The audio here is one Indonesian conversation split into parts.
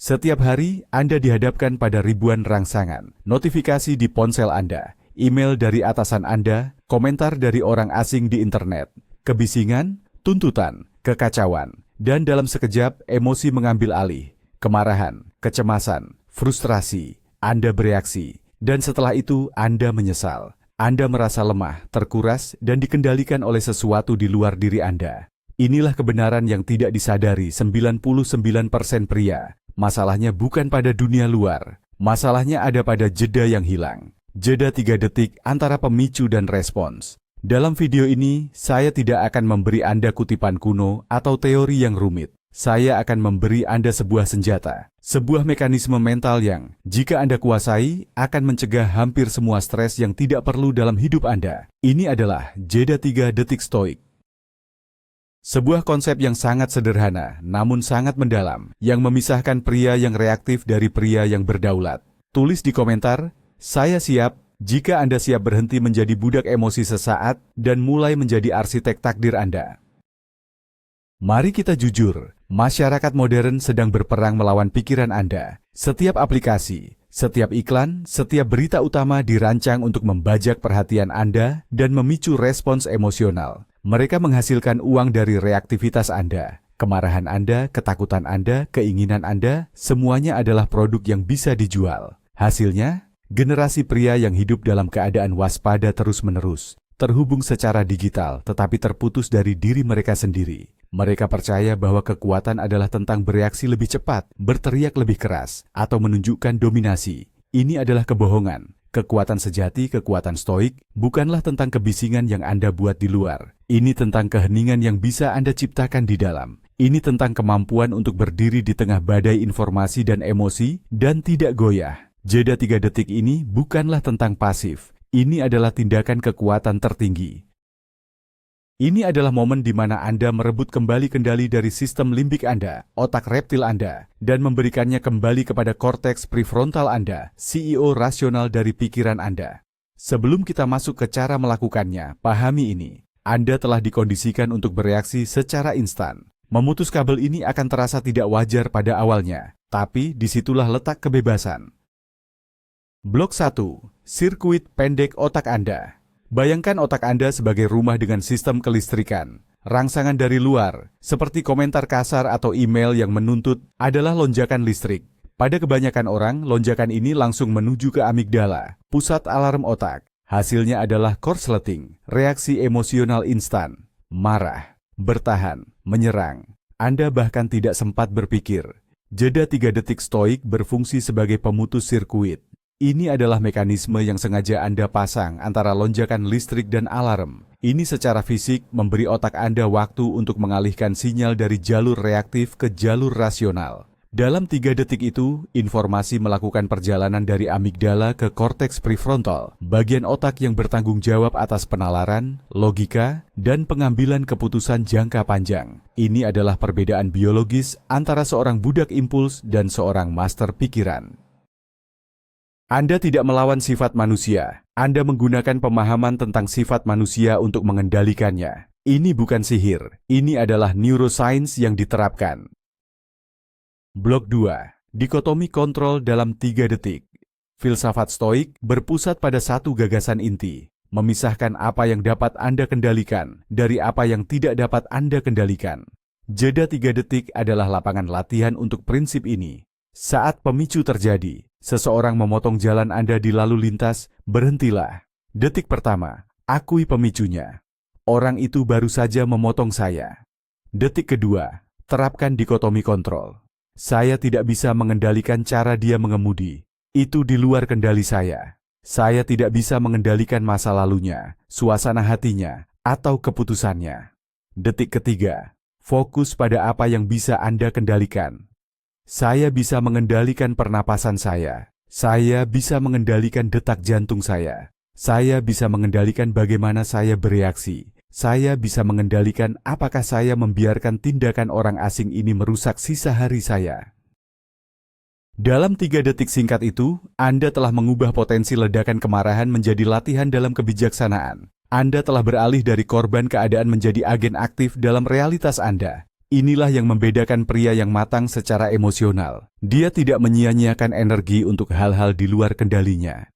Setiap hari, Anda dihadapkan pada ribuan rangsangan, notifikasi di ponsel Anda, email dari atasan Anda, komentar dari orang asing di internet, kebisingan, tuntutan, kekacauan, dan dalam sekejap emosi mengambil alih, kemarahan, kecemasan, frustrasi, Anda bereaksi, dan setelah itu Anda menyesal. Anda merasa lemah, terkuras, dan dikendalikan oleh sesuatu di luar diri Anda. Inilah kebenaran yang tidak disadari 99% pria. Masalahnya bukan pada dunia luar, masalahnya ada pada jeda yang hilang. Jeda 3 detik antara pemicu dan respons. Dalam video ini, saya tidak akan memberi Anda kutipan kuno atau teori yang rumit. Saya akan memberi Anda sebuah senjata, sebuah mekanisme mental yang, jika Anda kuasai, akan mencegah hampir semua stres yang tidak perlu dalam hidup Anda. Ini adalah jeda 3 detik stoik. Sebuah konsep yang sangat sederhana, namun sangat mendalam, yang memisahkan pria yang reaktif dari pria yang berdaulat. Tulis di komentar, saya siap, jika Anda siap berhenti menjadi budak emosi sesaat dan mulai menjadi arsitek takdir Anda. Mari kita jujur, masyarakat modern sedang berperang melawan pikiran Anda. Setiap aplikasi, setiap iklan, setiap berita utama dirancang untuk membajak perhatian Anda dan memicu respons emosional. Mereka menghasilkan uang dari reaktivitas Anda. Kemarahan Anda, ketakutan Anda, keinginan Anda, semuanya adalah produk yang bisa dijual. Hasilnya, generasi pria yang hidup dalam keadaan waspada terus-menerus, terhubung secara digital tetapi terputus dari diri mereka sendiri. Mereka percaya bahwa kekuatan adalah tentang bereaksi lebih cepat, berteriak lebih keras, atau menunjukkan dominasi. Ini adalah kebohongan. Kekuatan sejati, kekuatan stoik, bukanlah tentang kebisingan yang Anda buat di luar. Ini tentang keheningan yang bisa Anda ciptakan di dalam. Ini tentang kemampuan untuk berdiri di tengah badai informasi dan emosi, dan tidak goyah. Jeda 3 detik ini bukanlah tentang pasif. Ini adalah tindakan kekuatan tertinggi. Ini adalah momen di mana Anda merebut kembali kendali dari sistem limbik Anda, otak reptil Anda, dan memberikannya kembali kepada korteks prefrontal Anda, CEO rasional dari pikiran Anda. Sebelum kita masuk ke cara melakukannya, pahami ini. Anda telah dikondisikan untuk bereaksi secara instan. Memutus kabel ini akan terasa tidak wajar pada awalnya, tapi disitulah letak kebebasan. Blok 1. Sirkuit pendek otak Anda. Bayangkan otak Anda sebagai rumah dengan sistem kelistrikan. Rangsangan dari luar, seperti komentar kasar atau email yang menuntut, adalah lonjakan listrik. Pada kebanyakan orang, lonjakan ini langsung menuju ke amigdala, pusat alarm otak. Hasilnya adalah korsleting, reaksi emosional instan, marah, bertahan, menyerang. Anda bahkan tidak sempat berpikir. Jeda 3 detik stoik berfungsi sebagai pemutus sirkuit. Ini adalah mekanisme yang sengaja Anda pasang antara lonjakan listrik dan alarm. Ini secara fisik memberi otak Anda waktu untuk mengalihkan sinyal dari jalur reaktif ke jalur rasional. Dalam 3 detik itu, informasi melakukan perjalanan dari amigdala ke korteks prefrontal, bagian otak yang bertanggung jawab atas penalaran, logika, dan pengambilan keputusan jangka panjang. Ini adalah perbedaan biologis antara seorang budak impuls dan seorang master pikiran. Anda tidak melawan sifat manusia. Anda menggunakan pemahaman tentang sifat manusia untuk mengendalikannya. Ini bukan sihir. Ini adalah neuroscience yang diterapkan. Blok 2. Dikotomi kontrol dalam 3 detik. Filsafat stoik berpusat pada satu gagasan inti. Memisahkan apa yang dapat Anda kendalikan dari apa yang tidak dapat Anda kendalikan. Jeda 3 detik adalah lapangan latihan untuk prinsip ini. Saat pemicu terjadi, seseorang memotong jalan Anda di lalu lintas, berhentilah. Detik pertama, akui pemicunya. Orang itu baru saja memotong saya. Detik kedua, terapkan dikotomi kontrol. Saya tidak bisa mengendalikan cara dia mengemudi. Itu di luar kendali saya. Saya tidak bisa mengendalikan masa lalunya, suasana hatinya, atau keputusannya. Detik ketiga, fokus pada apa yang bisa Anda kendalikan. Saya bisa mengendalikan pernapasan saya. Saya bisa mengendalikan detak jantung saya. Saya bisa mengendalikan bagaimana saya bereaksi. Saya bisa mengendalikan apakah saya membiarkan tindakan orang asing ini merusak sisa hari saya. Dalam 3 detik singkat itu, Anda telah mengubah potensi ledakan kemarahan menjadi latihan dalam kebijaksanaan. Anda telah beralih dari korban keadaan menjadi agen aktif dalam realitas Anda. Inilah yang membedakan pria yang matang secara emosional. Dia tidak menyia-nyiakan energi untuk hal-hal di luar kendalinya.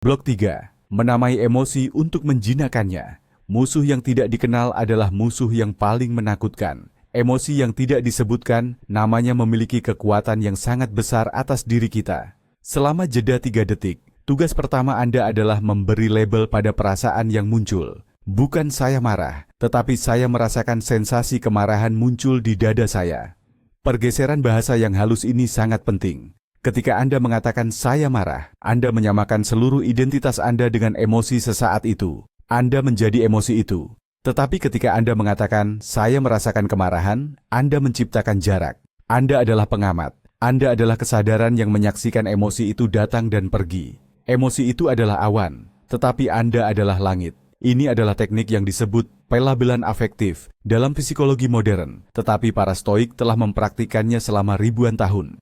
Blok 3. Menamai emosi untuk menjinakkannya. Musuh yang tidak dikenal adalah musuh yang paling menakutkan. Emosi yang tidak disebutkan, namanya memiliki kekuatan yang sangat besar atas diri kita. Selama jeda 3 detik, tugas pertama Anda adalah memberi label pada perasaan yang muncul. Bukan saya marah, tetapi saya merasakan sensasi kemarahan muncul di dada saya. Pergeseran bahasa yang halus ini sangat penting. Ketika Anda mengatakan saya marah, Anda menyamakan seluruh identitas Anda dengan emosi sesaat itu. Anda menjadi emosi itu. Tetapi ketika Anda mengatakan, saya merasakan kemarahan, Anda menciptakan jarak. Anda adalah pengamat. Anda adalah kesadaran yang menyaksikan emosi itu datang dan pergi. Emosi itu adalah awan, tetapi Anda adalah langit. Ini adalah teknik yang disebut pelabelan afektif dalam psikologi modern, tetapi para stoik telah mempraktikannya selama ribuan tahun.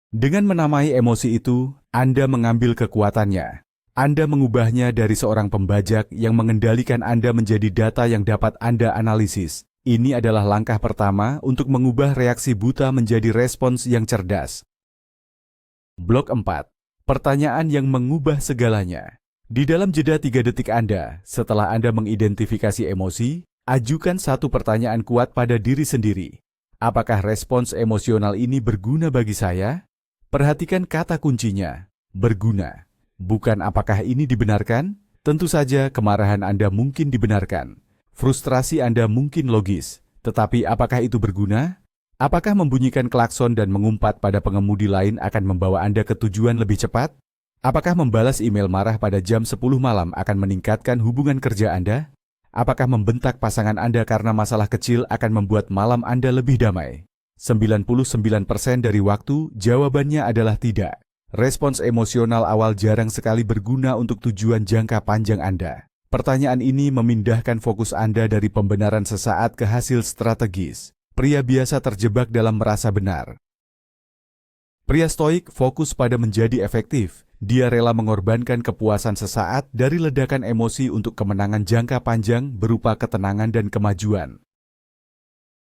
Dengan menamai emosi itu, Anda mengambil kekuatannya. Anda mengubahnya dari seorang pembajak yang mengendalikan Anda menjadi data yang dapat Anda analisis. Ini adalah langkah pertama untuk mengubah reaksi buta menjadi respons yang cerdas. Blok 4. Pertanyaan yang mengubah segalanya. Di dalam jeda 3 detik Anda, setelah Anda mengidentifikasi emosi, ajukan satu pertanyaan kuat pada diri sendiri. Apakah respons emosional ini berguna bagi saya? Perhatikan kata kuncinya, berguna. Bukan apakah ini dibenarkan? Tentu saja kemarahan Anda mungkin dibenarkan. Frustrasi Anda mungkin logis. Tetapi apakah itu berguna? Apakah membunyikan klakson dan mengumpat pada pengemudi lain akan membawa Anda ke tujuan lebih cepat? Apakah membalas email marah pada jam 10 malam akan meningkatkan hubungan kerja Anda? Apakah membentak pasangan Anda karena masalah kecil akan membuat malam Anda lebih damai? 99% dari waktu, jawabannya adalah tidak. Respons emosional awal jarang sekali berguna untuk tujuan jangka panjang Anda. Pertanyaan ini memindahkan fokus Anda dari pembenaran sesaat ke hasil strategis. Pria biasa terjebak dalam merasa benar. Pria stoik fokus pada menjadi efektif. Dia rela mengorbankan kepuasan sesaat dari ledakan emosi untuk kemenangan jangka panjang berupa ketenangan dan kemajuan.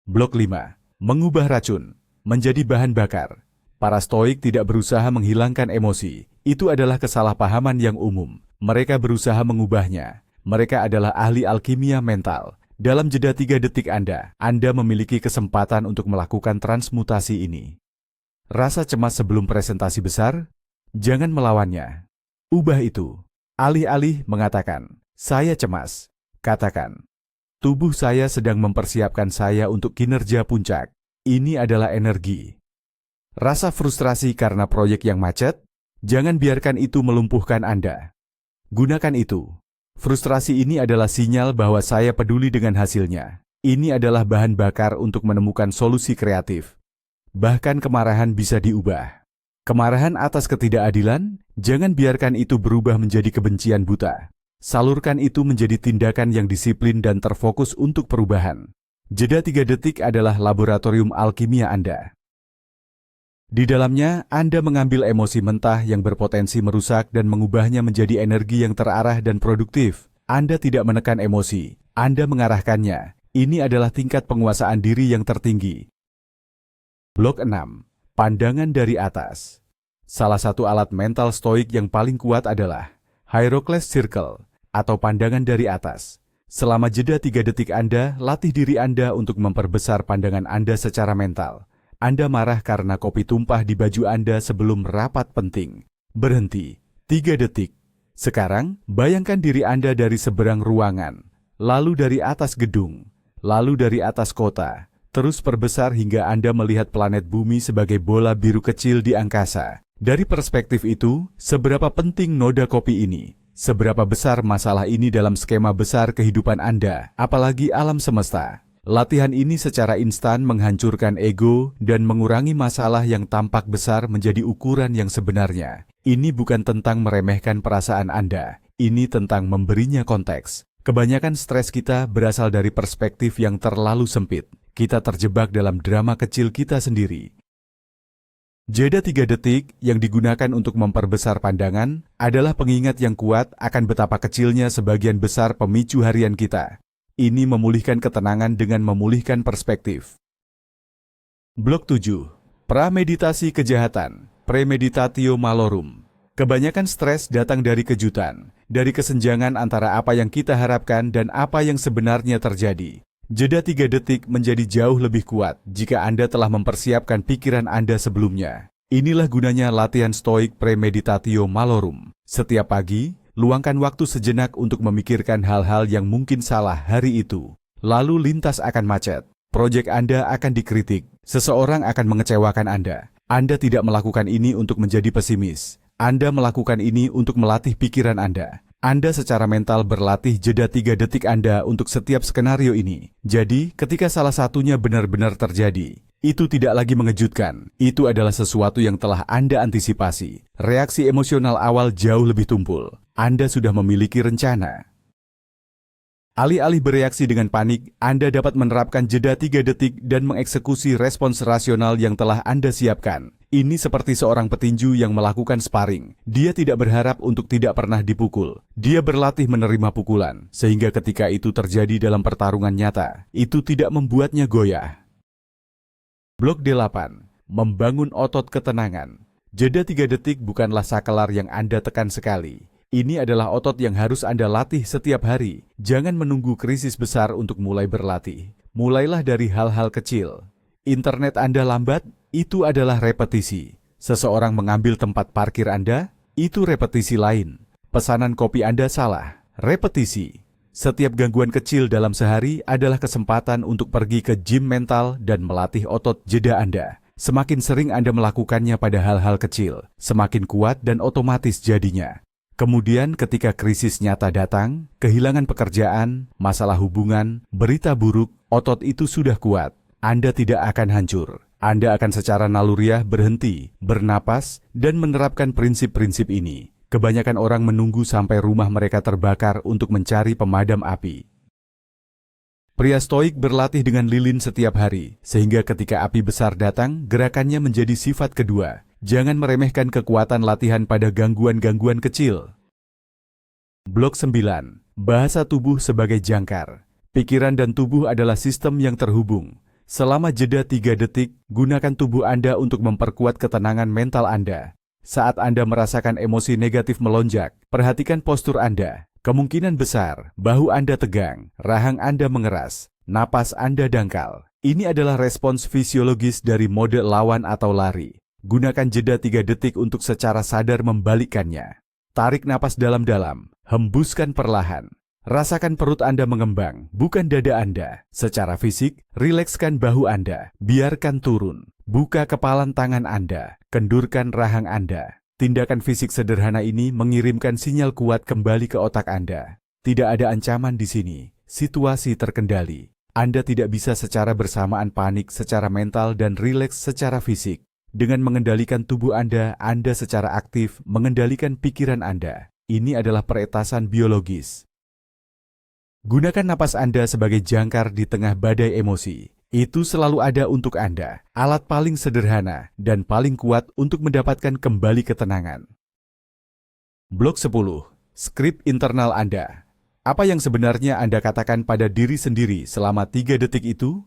Blok 5. Mengubah racun menjadi bahan bakar. Para stoik tidak berusaha menghilangkan emosi. Itu adalah kesalahpahaman yang umum. Mereka berusaha mengubahnya. Mereka adalah ahli alkimia mental. Dalam jeda 3 detik Anda memiliki kesempatan untuk melakukan transmutasi ini. Rasa cemas sebelum presentasi besar? Jangan melawannya. Ubah itu. Alih-alih mengatakan, saya cemas. Katakan, tubuh saya sedang mempersiapkan saya untuk kinerja puncak. Ini adalah energi. Rasa frustrasi karena proyek yang macet? Jangan biarkan itu melumpuhkan Anda. Gunakan itu. Frustrasi ini adalah sinyal bahwa saya peduli dengan hasilnya. Ini adalah bahan bakar untuk menemukan solusi kreatif. Bahkan kemarahan bisa diubah. Kemarahan atas ketidakadilan? Jangan biarkan itu berubah menjadi kebencian buta. Salurkan itu menjadi tindakan yang disiplin dan terfokus untuk perubahan. Jeda 3 detik adalah laboratorium alkimia Anda. Di dalamnya, Anda mengambil emosi mentah yang berpotensi merusak dan mengubahnya menjadi energi yang terarah dan produktif. Anda tidak menekan emosi, Anda mengarahkannya. Ini adalah tingkat penguasaan diri yang tertinggi. Blok 6. Pandangan dari atas. Salah satu alat mental stoik yang paling kuat adalah Hierocles Circle atau pandangan dari atas. Selama jeda 3 detik Anda, latih diri Anda untuk memperbesar pandangan Anda secara mental. Anda marah karena kopi tumpah di baju Anda sebelum rapat penting. Berhenti. 3 detik. Sekarang, bayangkan diri Anda dari seberang ruangan, lalu dari atas gedung, lalu dari atas kota, terus perbesar hingga Anda melihat planet bumi sebagai bola biru kecil di angkasa. Dari perspektif itu, seberapa penting noda kopi ini? Seberapa besar masalah ini dalam skema besar kehidupan Anda, apalagi alam semesta? Latihan ini secara instan menghancurkan ego dan mengurangi masalah yang tampak besar menjadi ukuran yang sebenarnya. Ini bukan tentang meremehkan perasaan Anda, ini tentang memberinya konteks. Kebanyakan stres kita berasal dari perspektif yang terlalu sempit. Kita terjebak dalam drama kecil kita sendiri. Jeda 3 detik yang digunakan untuk memperbesar pandangan adalah pengingat yang kuat akan betapa kecilnya sebagian besar pemicu harian kita. Ini memulihkan ketenangan dengan memulihkan perspektif. Blok 7. Prameditasi kejahatan, premeditatio malorum. Kebanyakan stres datang dari kejutan, dari kesenjangan antara apa yang kita harapkan dan apa yang sebenarnya terjadi. Jeda 3 detik menjadi jauh lebih kuat jika Anda telah mempersiapkan pikiran Anda sebelumnya. Inilah gunanya latihan stoik premeditatio malorum. Setiap pagi, luangkan waktu sejenak untuk memikirkan hal-hal yang mungkin salah hari itu. Lalu lintas akan macet. Proyek Anda akan dikritik. Seseorang akan mengecewakan Anda. Anda tidak melakukan ini untuk menjadi pesimis. Anda melakukan ini untuk melatih pikiran Anda. Anda secara mental berlatih jeda 3 detik Anda untuk setiap skenario ini. Jadi, ketika salah satunya benar-benar terjadi, itu tidak lagi mengejutkan. Itu adalah sesuatu yang telah Anda antisipasi. Reaksi emosional awal jauh lebih tumpul. Anda sudah memiliki rencana. Alih-alih bereaksi dengan panik, Anda dapat menerapkan jeda 3 detik dan mengeksekusi respons rasional yang telah Anda siapkan. Ini seperti seorang petinju yang melakukan sparring. Dia tidak berharap untuk tidak pernah dipukul. Dia berlatih menerima pukulan, sehingga ketika itu terjadi dalam pertarungan nyata, itu tidak membuatnya goyah. Blok 8. Membangun otot ketenangan. Jeda 3 detik bukanlah sakelar yang Anda tekan sekali. Ini adalah otot yang harus Anda latih setiap hari. Jangan menunggu krisis besar untuk mulai berlatih. Mulailah dari hal-hal kecil. Internet Anda lambat, itu adalah repetisi. Seseorang mengambil tempat parkir Anda, itu repetisi lain. Pesanan kopi Anda salah, repetisi. Setiap gangguan kecil dalam sehari adalah kesempatan untuk pergi ke gym mental dan melatih otot jeda Anda. Semakin sering Anda melakukannya pada hal-hal kecil, semakin kuat dan otomatis jadinya. Kemudian ketika krisis nyata datang, kehilangan pekerjaan, masalah hubungan, berita buruk, otot itu sudah kuat. Anda tidak akan hancur. Anda akan secara naluriah berhenti, bernapas, dan menerapkan prinsip-prinsip ini. Kebanyakan orang menunggu sampai rumah mereka terbakar untuk mencari pemadam api. Pria stoik berlatih dengan lilin setiap hari, sehingga ketika api besar datang, gerakannya menjadi sifat kedua. Jangan meremehkan kekuatan latihan pada gangguan-gangguan kecil. Blok 9. Bahasa tubuh sebagai jangkar. Pikiran dan tubuh adalah sistem yang terhubung. Selama jeda 3 detik, gunakan tubuh Anda untuk memperkuat ketenangan mental Anda. Saat Anda merasakan emosi negatif melonjak, perhatikan postur Anda. Kemungkinan besar, bahu Anda tegang, rahang Anda mengeras, napas Anda dangkal. Ini adalah respons fisiologis dari mode lawan atau lari. Gunakan jeda 3 detik untuk secara sadar membalikkannya. Tarik napas dalam-dalam, hembuskan perlahan. Rasakan perut Anda mengembang, bukan dada Anda. Secara fisik, rilekskan bahu Anda, biarkan turun. Buka kepalan tangan Anda, kendurkan rahang Anda. Tindakan fisik sederhana ini mengirimkan sinyal kuat kembali ke otak Anda. Tidak ada ancaman di sini, situasi terkendali. Anda tidak bisa secara bersamaan panik secara mental dan rileks secara fisik. Dengan mengendalikan tubuh Anda secara aktif mengendalikan pikiran Anda. Ini adalah peretasan biologis. Gunakan napas Anda sebagai jangkar di tengah badai emosi. Itu selalu ada untuk Anda, alat paling sederhana dan paling kuat untuk mendapatkan kembali ketenangan. Blok 10. Skrip internal Anda. Apa yang sebenarnya Anda katakan pada diri sendiri selama 3 detik itu?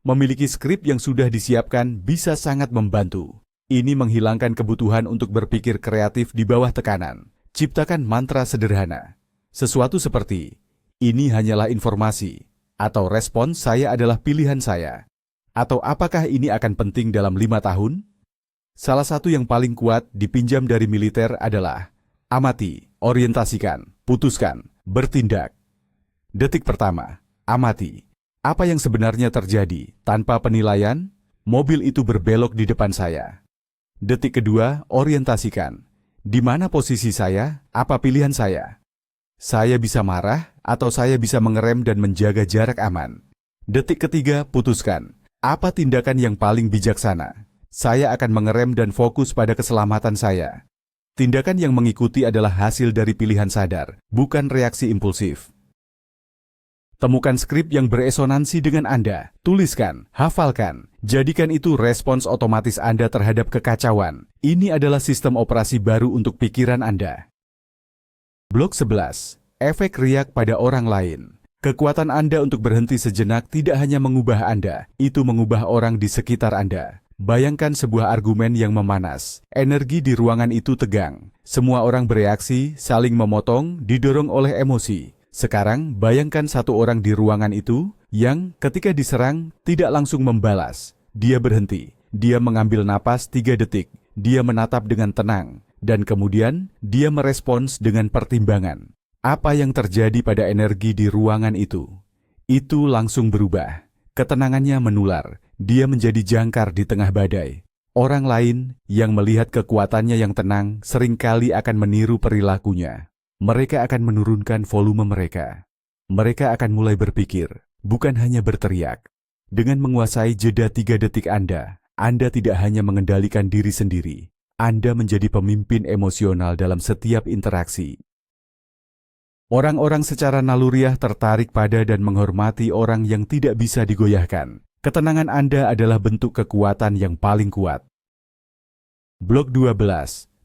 Memiliki skrip yang sudah disiapkan bisa sangat membantu. Ini menghilangkan kebutuhan untuk berpikir kreatif di bawah tekanan. Ciptakan mantra sederhana. Sesuatu seperti, ini hanyalah informasi. Atau respons saya adalah pilihan saya. Atau apakah ini akan penting dalam 5 tahun? Salah satu yang paling kuat dipinjam dari militer adalah amati, orientasikan, putuskan, bertindak. Detik pertama, amati. Apa yang sebenarnya terjadi? Tanpa penilaian, mobil itu berbelok di depan saya. Detik kedua, orientasikan. Di mana posisi saya? Apa pilihan saya? Saya bisa marah, atau saya bisa mengerem dan menjaga jarak aman. Detik ketiga, putuskan. Apa tindakan yang paling bijaksana? Saya akan mengerem dan fokus pada keselamatan saya. Tindakan yang mengikuti adalah hasil dari pilihan sadar, bukan reaksi impulsif. Temukan skrip yang beresonansi dengan Anda. Tuliskan, hafalkan. Jadikan itu respons otomatis Anda terhadap kekacauan. Ini adalah sistem operasi baru untuk pikiran Anda. Blok 11. Efek riak pada orang lain. Kekuatan Anda untuk berhenti sejenak tidak hanya mengubah Anda, itu mengubah orang di sekitar Anda. Bayangkan sebuah argumen yang memanas. Energi di ruangan itu tegang. Semua orang bereaksi, saling memotong, didorong oleh emosi. Sekarang, bayangkan satu orang di ruangan itu yang ketika diserang tidak langsung membalas. Dia berhenti. Dia mengambil napas 3 detik. Dia menatap dengan tenang. Dan kemudian, dia merespons dengan pertimbangan. Apa yang terjadi pada energi di ruangan itu? Itu langsung berubah. Ketenangannya menular. Dia menjadi jangkar di tengah badai. Orang lain yang melihat kekuatannya yang tenang seringkali akan meniru perilakunya. Mereka akan menurunkan volume mereka. Mereka akan mulai berpikir, bukan hanya berteriak. Dengan menguasai jeda 3 detik Anda tidak hanya mengendalikan diri sendiri. Anda menjadi pemimpin emosional dalam setiap interaksi. Orang-orang secara naluriah tertarik pada dan menghormati orang yang tidak bisa digoyahkan. Ketenangan Anda adalah bentuk kekuatan yang paling kuat. Blok 12.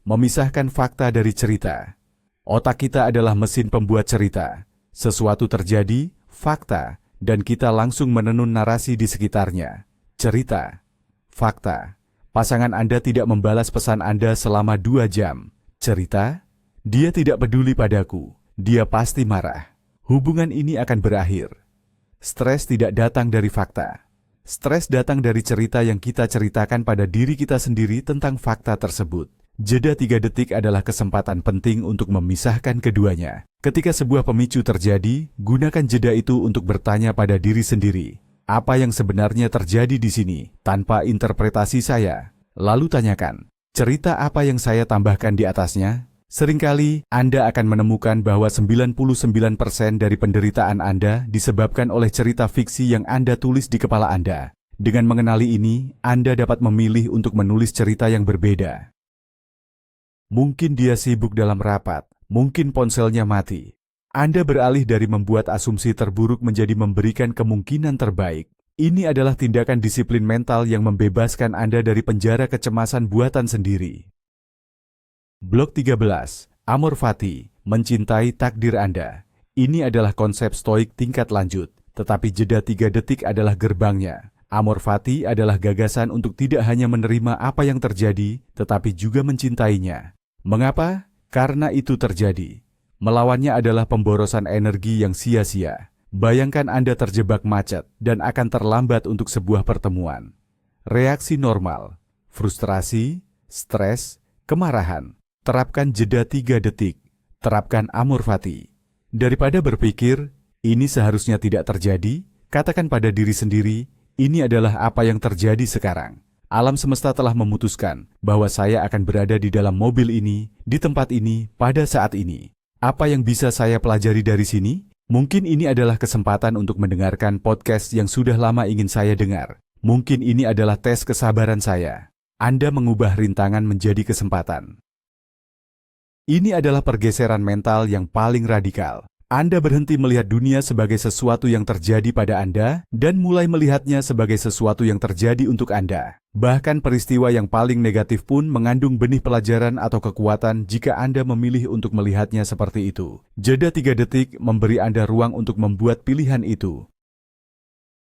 Memisahkan fakta dari cerita. Otak kita adalah mesin pembuat cerita. Sesuatu terjadi, fakta, dan kita langsung menenun narasi di sekitarnya. Cerita. Fakta. Pasangan Anda tidak membalas pesan Anda selama 2 jam. Cerita. Dia tidak peduli padaku. Dia pasti marah. Hubungan ini akan berakhir. Stres tidak datang dari fakta. Stres datang dari cerita yang kita ceritakan pada diri kita sendiri tentang fakta tersebut. Jeda 3 detik adalah kesempatan penting untuk memisahkan keduanya. Ketika sebuah pemicu terjadi, gunakan jeda itu untuk bertanya pada diri sendiri. Apa yang sebenarnya terjadi di sini, tanpa interpretasi saya? Lalu tanyakan, cerita apa yang saya tambahkan di atasnya? Seringkali Anda akan menemukan bahwa 99% dari penderitaan Anda disebabkan oleh cerita fiksi yang Anda tulis di kepala Anda. Dengan mengenali ini, Anda dapat memilih untuk menulis cerita yang berbeda. Mungkin dia sibuk dalam rapat, mungkin ponselnya mati. Anda beralih dari membuat asumsi terburuk menjadi memberikan kemungkinan terbaik. Ini adalah tindakan disiplin mental yang membebaskan Anda dari penjara kecemasan buatan sendiri. Blok 13. Amor Fati, mencintai takdir Anda. Ini adalah konsep stoik tingkat lanjut, tetapi jeda 3 detik adalah gerbangnya. Amor Fati adalah gagasan untuk tidak hanya menerima apa yang terjadi, tetapi juga mencintainya. Mengapa? Karena itu terjadi. Melawannya adalah pemborosan energi yang sia-sia. Bayangkan Anda terjebak macet dan akan terlambat untuk sebuah pertemuan. Reaksi normal, frustrasi, stres, kemarahan. Terapkan jeda 3 detik. Terapkan Amor Fati. Daripada berpikir, ini seharusnya tidak terjadi, katakan pada diri sendiri, ini adalah apa yang terjadi sekarang. Alam semesta telah memutuskan bahwa saya akan berada di dalam mobil ini, di tempat ini, pada saat ini. Apa yang bisa saya pelajari dari sini? Mungkin ini adalah kesempatan untuk mendengarkan podcast yang sudah lama ingin saya dengar. Mungkin ini adalah tes kesabaran saya. Anda mengubah rintangan menjadi kesempatan. Ini adalah pergeseran mental yang paling radikal. Anda berhenti melihat dunia sebagai sesuatu yang terjadi pada Anda dan mulai melihatnya sebagai sesuatu yang terjadi untuk Anda. Bahkan peristiwa yang paling negatif pun mengandung benih pelajaran atau kekuatan jika Anda memilih untuk melihatnya seperti itu. Jeda 3 detik memberi Anda ruang untuk membuat pilihan itu.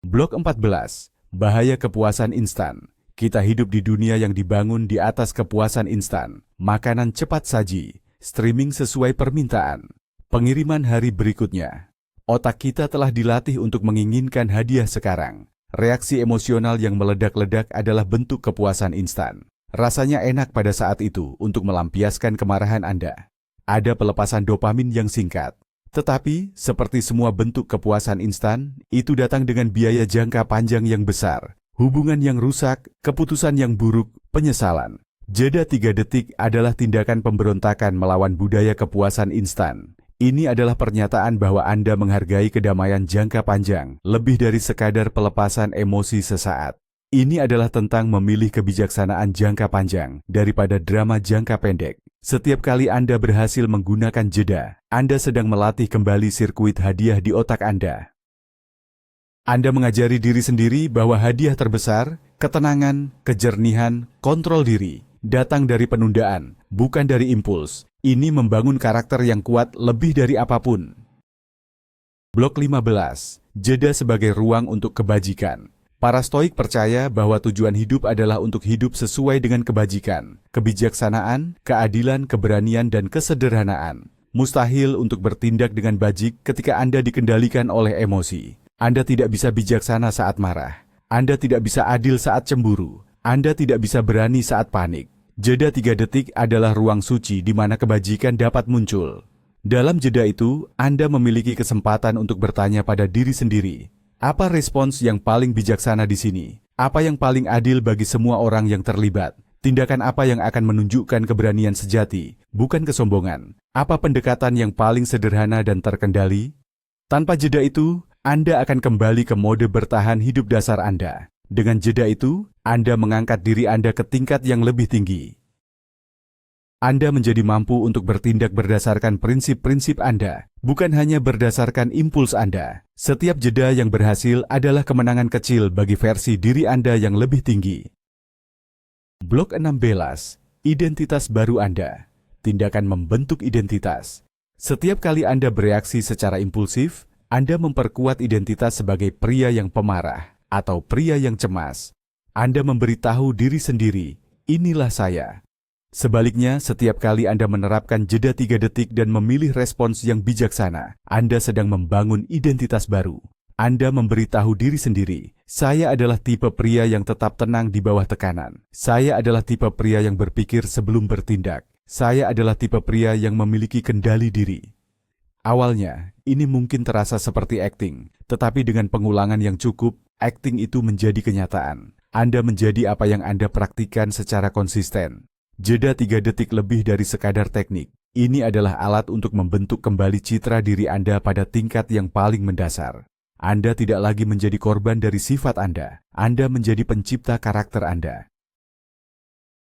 Blok 14. Bahaya kepuasan instan. Kita hidup di dunia yang dibangun di atas kepuasan instan. Makanan cepat saji. Streaming sesuai permintaan, pengiriman hari berikutnya. Otak kita telah dilatih untuk menginginkan hadiah sekarang. Reaksi emosional yang meledak-ledak adalah bentuk kepuasan instan. Rasanya enak pada saat itu untuk melampiaskan kemarahan Anda. Ada pelepasan dopamin yang singkat. Tetapi, seperti semua bentuk kepuasan instan, itu datang dengan biaya jangka panjang yang besar. Hubungan yang rusak, keputusan yang buruk, penyesalan. Jeda 3 detik adalah tindakan pemberontakan melawan budaya kepuasan instan. Ini adalah pernyataan bahwa Anda menghargai kedamaian jangka panjang, lebih dari sekadar pelepasan emosi sesaat. Ini adalah tentang memilih kebijaksanaan jangka panjang daripada drama jangka pendek. Setiap kali Anda berhasil menggunakan jeda, Anda sedang melatih kembali sirkuit hadiah di otak Anda. Anda mengajari diri sendiri bahwa hadiah terbesar, ketenangan, kejernihan, kontrol diri, datang dari penundaan, bukan dari impuls. Ini membangun karakter yang kuat lebih dari apapun. Blok 15. Jeda sebagai ruang untuk kebajikan. Para Stoik percaya bahwa tujuan hidup adalah untuk hidup sesuai dengan kebajikan, kebijaksanaan, keadilan, keberanian, dan kesederhanaan. Mustahil untuk bertindak dengan bajik ketika Anda dikendalikan oleh emosi. Anda tidak bisa bijaksana saat marah. Anda tidak bisa adil saat cemburu. Anda tidak bisa berani saat panik. Jeda 3 detik adalah ruang suci di mana kebajikan dapat muncul. Dalam jeda itu, Anda memiliki kesempatan untuk bertanya pada diri sendiri, apa respons yang paling bijaksana di sini? Apa yang paling adil bagi semua orang yang terlibat? Tindakan apa yang akan menunjukkan keberanian sejati, bukan kesombongan? Apa pendekatan yang paling sederhana dan terkendali? Tanpa jeda itu, Anda akan kembali ke mode bertahan hidup dasar Anda. Dengan jeda itu, Anda mengangkat diri Anda ke tingkat yang lebih tinggi. Anda menjadi mampu untuk bertindak berdasarkan prinsip-prinsip Anda, bukan hanya berdasarkan impuls Anda. Setiap jeda yang berhasil adalah kemenangan kecil bagi versi diri Anda yang lebih tinggi. Blok 16. Identitas baru Anda. Tindakan membentuk identitas. Setiap kali Anda bereaksi secara impulsif, Anda memperkuat identitas sebagai pria yang pemarah atau pria yang cemas. Anda memberitahu diri sendiri, inilah saya. Sebaliknya, setiap kali Anda menerapkan jeda 3 detik dan memilih respons yang bijaksana, Anda sedang membangun identitas baru. Anda memberitahu diri sendiri, saya adalah tipe pria yang tetap tenang di bawah tekanan. Saya adalah tipe pria yang berpikir sebelum bertindak. Saya adalah tipe pria yang memiliki kendali diri. Awalnya, ini mungkin terasa seperti acting, tetapi dengan pengulangan yang cukup, acting itu menjadi kenyataan. Anda menjadi apa yang Anda praktikkan secara konsisten. Jeda 3 detik lebih dari sekadar teknik. Ini adalah alat untuk membentuk kembali citra diri Anda pada tingkat yang paling mendasar. Anda tidak lagi menjadi korban dari sifat Anda. Anda menjadi pencipta karakter Anda.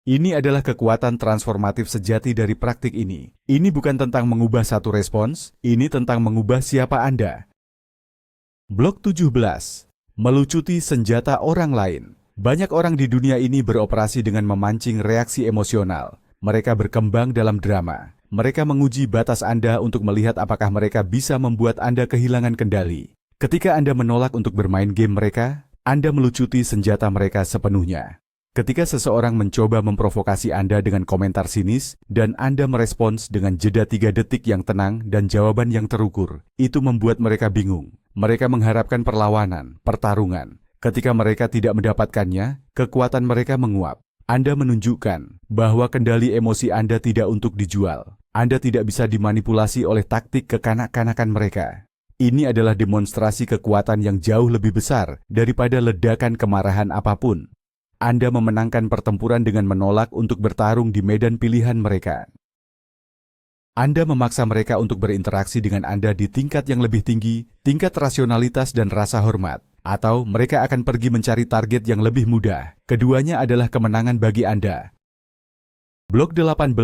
Ini adalah kekuatan transformatif sejati dari praktik ini. Ini bukan tentang mengubah satu respons, ini tentang mengubah siapa Anda. Blok 17. Melucuti senjata orang lain. Banyak orang di dunia ini beroperasi dengan memancing reaksi emosional. Mereka berkembang dalam drama. Mereka menguji batas Anda untuk melihat apakah mereka bisa membuat Anda kehilangan kendali. Ketika Anda menolak untuk bermain game mereka, Anda melucuti senjata mereka sepenuhnya. Ketika seseorang mencoba memprovokasi Anda dengan komentar sinis, dan Anda merespons dengan jeda 3 detik yang tenang dan jawaban yang terukur, itu membuat mereka bingung. Mereka mengharapkan perlawanan, pertarungan. Ketika mereka tidak mendapatkannya, kekuatan mereka menguap. Anda menunjukkan bahwa kendali emosi Anda tidak untuk dijual. Anda tidak bisa dimanipulasi oleh taktik kekanak-kanakan mereka. Ini adalah demonstrasi kekuatan yang jauh lebih besar daripada ledakan kemarahan apapun. Anda memenangkan pertempuran dengan menolak untuk bertarung di medan pilihan mereka. Anda memaksa mereka untuk berinteraksi dengan Anda di tingkat yang lebih tinggi, tingkat rasionalitas dan rasa hormat. Atau mereka akan pergi mencari target yang lebih mudah. Keduanya adalah kemenangan bagi Anda. Blok 18.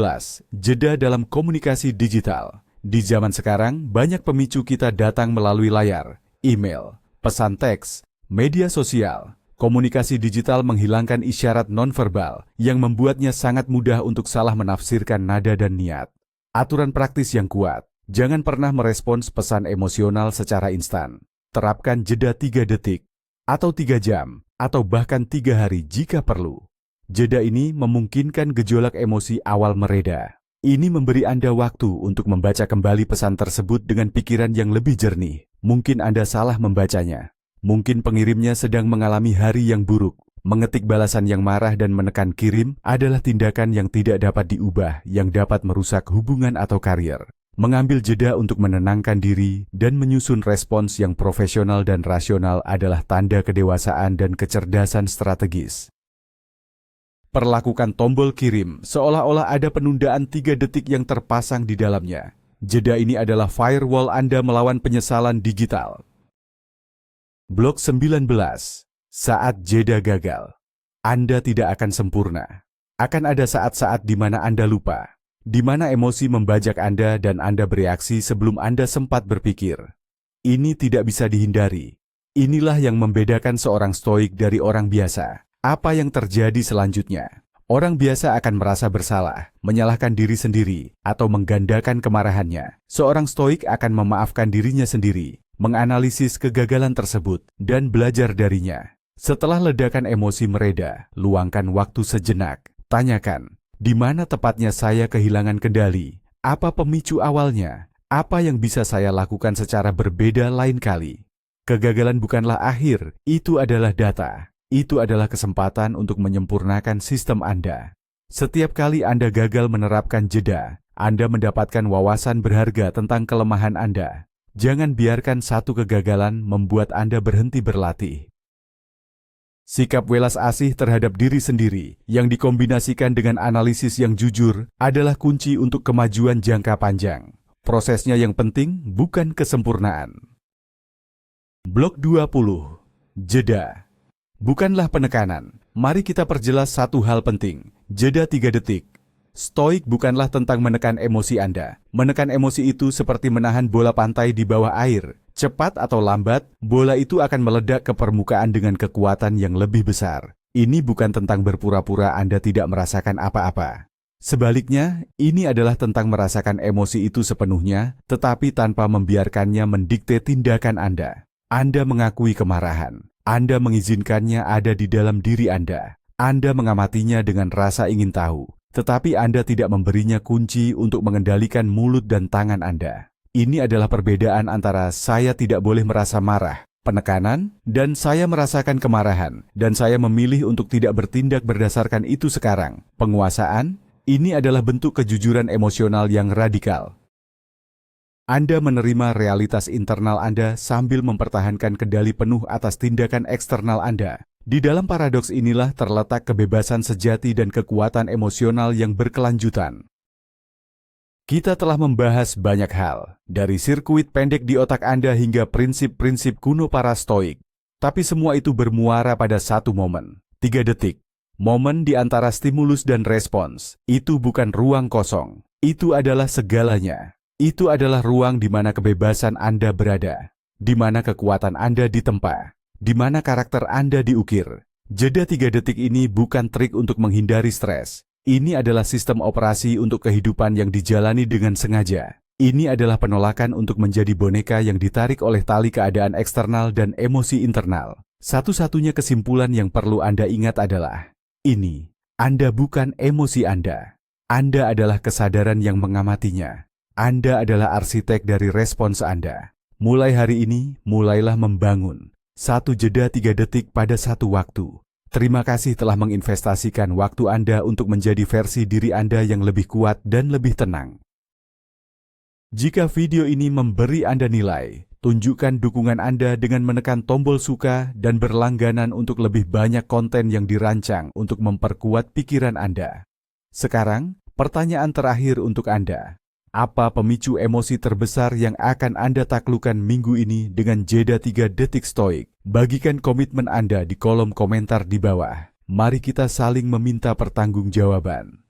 Jeda dalam komunikasi digital. Di zaman sekarang, banyak pemicu kita datang melalui layar, email, pesan teks, media sosial. Komunikasi digital menghilangkan isyarat nonverbal yang membuatnya sangat mudah untuk salah menafsirkan nada dan niat. Aturan praktis yang kuat. Jangan pernah merespons pesan emosional secara instan. Terapkan jeda 3 detik, atau 3 jam, atau bahkan 3 hari jika perlu. Jeda ini memungkinkan gejolak emosi awal mereda. Ini memberi Anda waktu untuk membaca kembali pesan tersebut dengan pikiran yang lebih jernih. Mungkin Anda salah membacanya. Mungkin pengirimnya sedang mengalami hari yang buruk. Mengetik balasan yang marah dan menekan kirim adalah tindakan yang tidak dapat diubah, yang dapat merusak hubungan atau karier. Mengambil jeda untuk menenangkan diri dan menyusun respons yang profesional dan rasional adalah tanda kedewasaan dan kecerdasan strategis. Perlakukan tombol kirim seolah-olah ada penundaan 3 detik yang terpasang di dalamnya. Jeda ini adalah firewall Anda melawan penyesalan digital. Blok 19. Saat jeda gagal. Anda tidak akan sempurna. Akan ada saat-saat di mana Anda lupa, di mana emosi membajak Anda dan Anda bereaksi sebelum Anda sempat berpikir. Ini tidak bisa dihindari. Inilah yang membedakan seorang stoik dari orang biasa. Apa yang terjadi selanjutnya? Orang biasa akan merasa bersalah, menyalahkan diri sendiri, atau menggandakan kemarahannya. Seorang stoik akan memaafkan dirinya sendiri. menganalisis kegagalan tersebut, dan belajar darinya. Setelah ledakan emosi mereda, luangkan waktu sejenak. Tanyakan, di mana tepatnya saya kehilangan kendali? Apa pemicu awalnya? Apa yang bisa saya lakukan secara berbeda lain kali? Kegagalan bukanlah akhir, itu adalah data. Itu adalah kesempatan untuk menyempurnakan sistem Anda. Setiap kali Anda gagal menerapkan jeda, Anda mendapatkan wawasan berharga tentang kelemahan Anda. Jangan biarkan satu kegagalan membuat Anda berhenti berlatih. Sikap welas asih terhadap diri sendiri yang dikombinasikan dengan analisis yang jujur adalah kunci untuk kemajuan jangka panjang. Prosesnya yang penting bukan kesempurnaan. Blok 20. Jeda. Bukanlah penekanan. Mari kita perjelas satu hal penting. Jeda 3 detik. Stoik bukanlah tentang menekan emosi Anda. Menekan emosi itu seperti menahan bola pantai di bawah air. Cepat atau lambat, bola itu akan meledak ke permukaan dengan kekuatan yang lebih besar. Ini bukan tentang berpura-pura Anda tidak merasakan apa-apa. Sebaliknya, ini adalah tentang merasakan emosi itu sepenuhnya, tetapi tanpa membiarkannya mendikte tindakan Anda. Anda mengakui kemarahan. Anda mengizinkannya ada di dalam diri Anda. Anda mengamatinya dengan rasa ingin tahu, tetapi Anda tidak memberinya kunci untuk mengendalikan mulut dan tangan Anda. Ini adalah perbedaan antara saya tidak boleh merasa marah, penekanan, dan saya merasakan kemarahan, dan saya memilih untuk tidak bertindak berdasarkan itu sekarang. Penguasaan, ini adalah bentuk kejujuran emosional yang radikal. Anda menerima realitas internal Anda sambil mempertahankan kendali penuh atas tindakan eksternal Anda. Di dalam paradoks inilah terletak kebebasan sejati dan kekuatan emosional yang berkelanjutan. Kita telah membahas banyak hal, dari sirkuit pendek di otak Anda hingga prinsip-prinsip kuno para Stoik. Tapi semua itu bermuara pada satu momen, 3 detik. Momen di antara stimulus dan respons. Itu bukan ruang kosong, itu adalah segalanya. Itu adalah ruang di mana kebebasan Anda berada, di mana kekuatan Anda ditempa, di mana karakter Anda diukir. Jeda 3 detik ini bukan trik untuk menghindari stres. Ini adalah sistem operasi untuk kehidupan yang dijalani dengan sengaja. Ini adalah penolakan untuk menjadi boneka yang ditarik oleh tali keadaan eksternal dan emosi internal. Satu-satunya kesimpulan yang perlu Anda ingat adalah, ini, Anda bukan emosi Anda. Anda adalah kesadaran yang mengamatinya. Anda adalah arsitek dari respons Anda. Mulai hari ini, mulailah membangun. 1 jeda 3 detik pada satu waktu. Terima kasih telah menginvestasikan waktu Anda untuk menjadi versi diri Anda yang lebih kuat dan lebih tenang. Jika video ini memberi Anda nilai, tunjukkan dukungan Anda dengan menekan tombol suka dan berlangganan untuk lebih banyak konten yang dirancang untuk memperkuat pikiran Anda. Sekarang, pertanyaan terakhir untuk Anda. Apa pemicu emosi terbesar yang akan Anda taklukkan minggu ini dengan jeda 3 detik stoik? Bagikan komitmen Anda di kolom komentar di bawah. Mari kita saling meminta pertanggungjawaban.